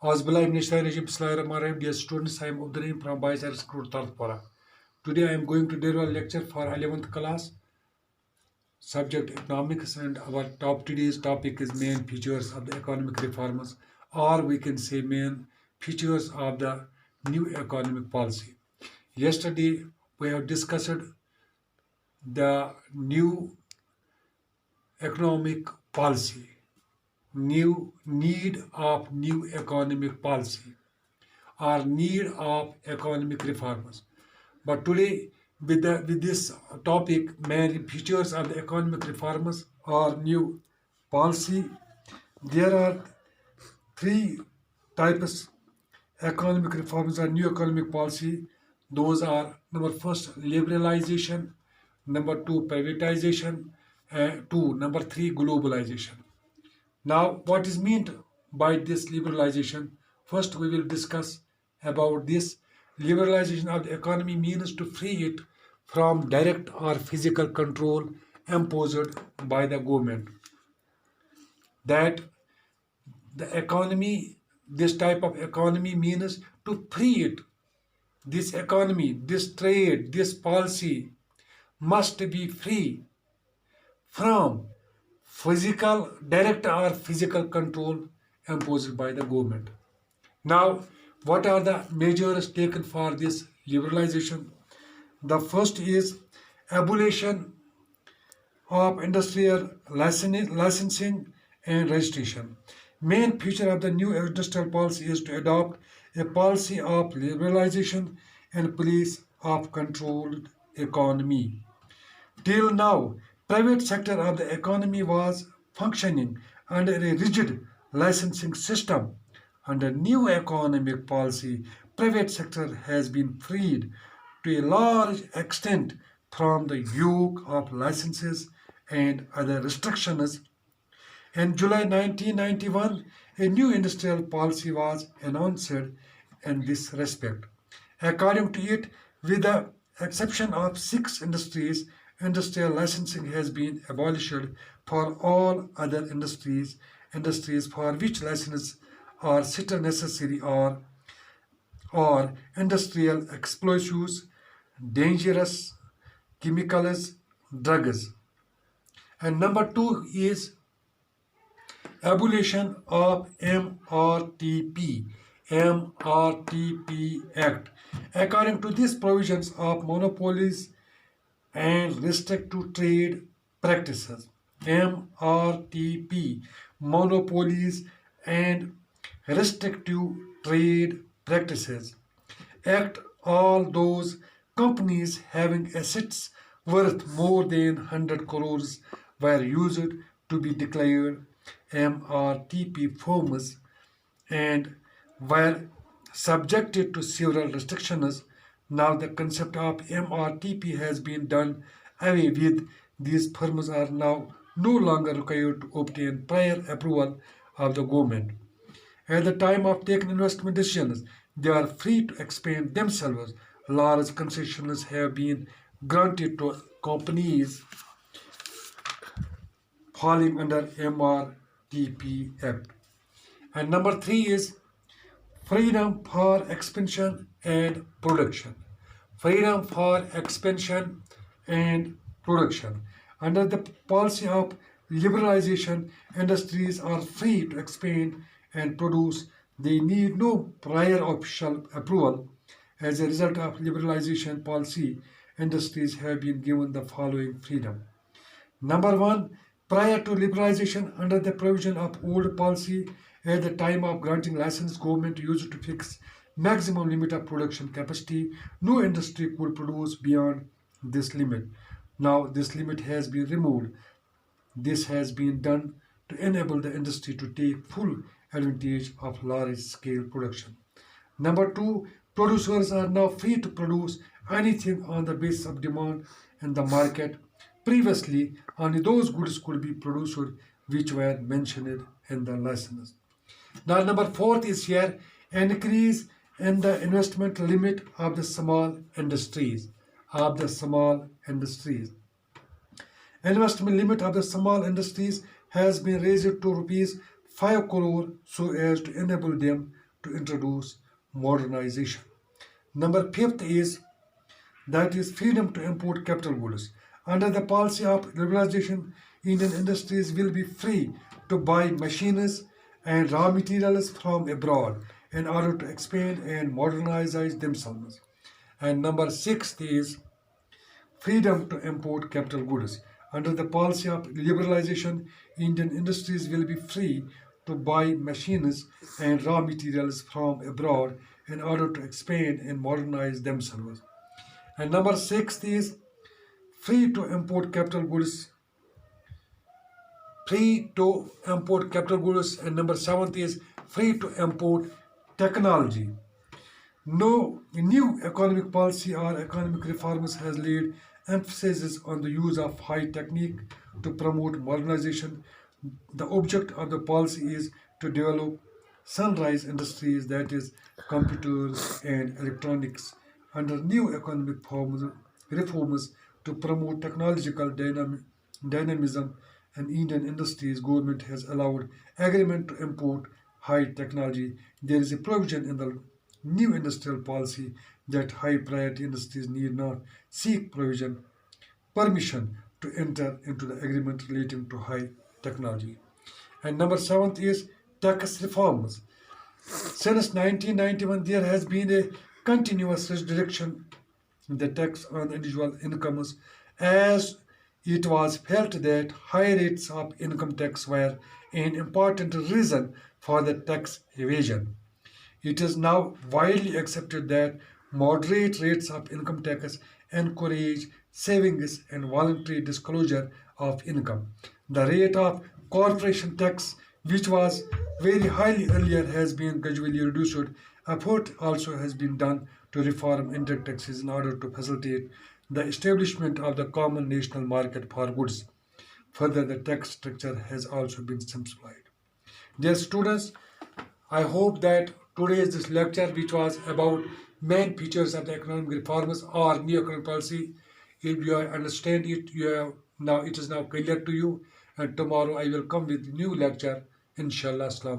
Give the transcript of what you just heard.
Bismillahirrahmanirrahim. Dear students, I am Abdul from BHSS Tarathpora. Today I am going to deliver a lecture for 11th class, subject economics, and our today's topic is main features of the economic reforms, or we can say main features of the new economic policy. Yesterday we have discussed the new economic policy, new need of new economic policy, or need of economic reforms. But today, with this topic, main features of the economic reforms or new policy, there are three types economic reforms or new economic policy. Those are number first liberalization, number two privatization, number three globalization. Now, what is meant by this liberalization? First, we will discuss about this. Liberalization of the economy means to free it from direct or physical control imposed by the government. That the economy, this type of economy means to free it. This economy, this trade, this policy must be free from direct or physical control imposed by the government. Now, what are the measures taken for this liberalization? The first is abolition of industrial licensing and registration. Main feature of the new industrial policy is to adopt a policy of liberalization and place of controlled economy. Till now, private sector of the economy was functioning under a rigid licensing system. Under new economic policy, private sector has been freed to a large extent from the yoke of licenses and other restrictions. In July 1991, a new industrial policy was announced in this respect. According to it, with the exception of 6 industries, industrial licensing has been abolished for all other industries for which licenses are still necessary or industrial explosives, dangerous chemicals, drugs. And number 2 is abolition of MRTP Act. According to these provisions of monopolies and restrictive trade practices, MRTP, monopolies and restrictive trade practices act, all those companies having assets worth more than 100 crores were used to be declared MRTP firms and were subjected to several restrictions. Now the concept of MRTP has been done away with. These firms are now no longer required to obtain prior approval of the government. At the time of taking investment decisions, they are free to expand themselves. Large concessions have been granted to companies falling under MRTP Act. And number 3 is freedom for expansion and production. Freedom for expansion and production. Under the policy of liberalization, industries are free to expand and produce. They need no prior official approval. As a result of liberalization policy, industries have been given the following freedom. Number 1, prior to liberalization, under the provision of old policy, at the time of granting license, government used to fix maximum limit of production capacity. No industry could produce beyond this limit. Now this limit has been removed. This has been done to enable the industry to take full advantage of large scale production. Number 2, producers are now free to produce anything on the basis of demand in the market. Previously, only those goods could be produced which were mentioned in the license. Now number 4 is here, increase in the investment limit of the small industries. Investment limit of the small industries has been raised to rupees 5 crore so as to enable them to introduce modernization. Number fifth is that is freedom to import capital goods. Under the policy of liberalization, Indian industries will be free to buy machines and raw materials from abroad in order to expand and modernize themselves. And number six is freedom to import capital goods. Under the policy of liberalization, Indian industries will be free to buy machines and raw materials from abroad in order to expand and modernize themselves. And number six is free to import capital goods, free to import capital goods, and number seventh is free to import technology. No new economic policy or economic reforms has laid emphasis on the use of high technique to promote modernization. The object of the policy is to develop sunrise industries, that is computers and electronics, under new economic reforms to promote technological dynamism, and Indian industries government has allowed agreement to import high technology. There is a provision in the new industrial policy that high priority industries need not seek permission to enter into the agreement relating to high technology. And number seventh is tax reforms. Since 1991, there has been a continuous reduction in the tax on individual incomes, as it was felt that high rates of income tax were an important reason for the tax evasion. It is now widely accepted that moderate rates of income tax encourage savings and voluntary disclosure of income. The rate of corporation tax, which was very highly earlier, has been gradually reduced. Effort also has been done to reform indirect taxes in order to facilitate the establishment of the common national market for goods. Further, the tax structure has also been simplified. Dear students, I hope that today's this lecture, which was about main features of the economic reforms or new economic policy, if you understand it, you have now it is now clear to you. And tomorrow I will come with new lecture. Inshallah. Assalam.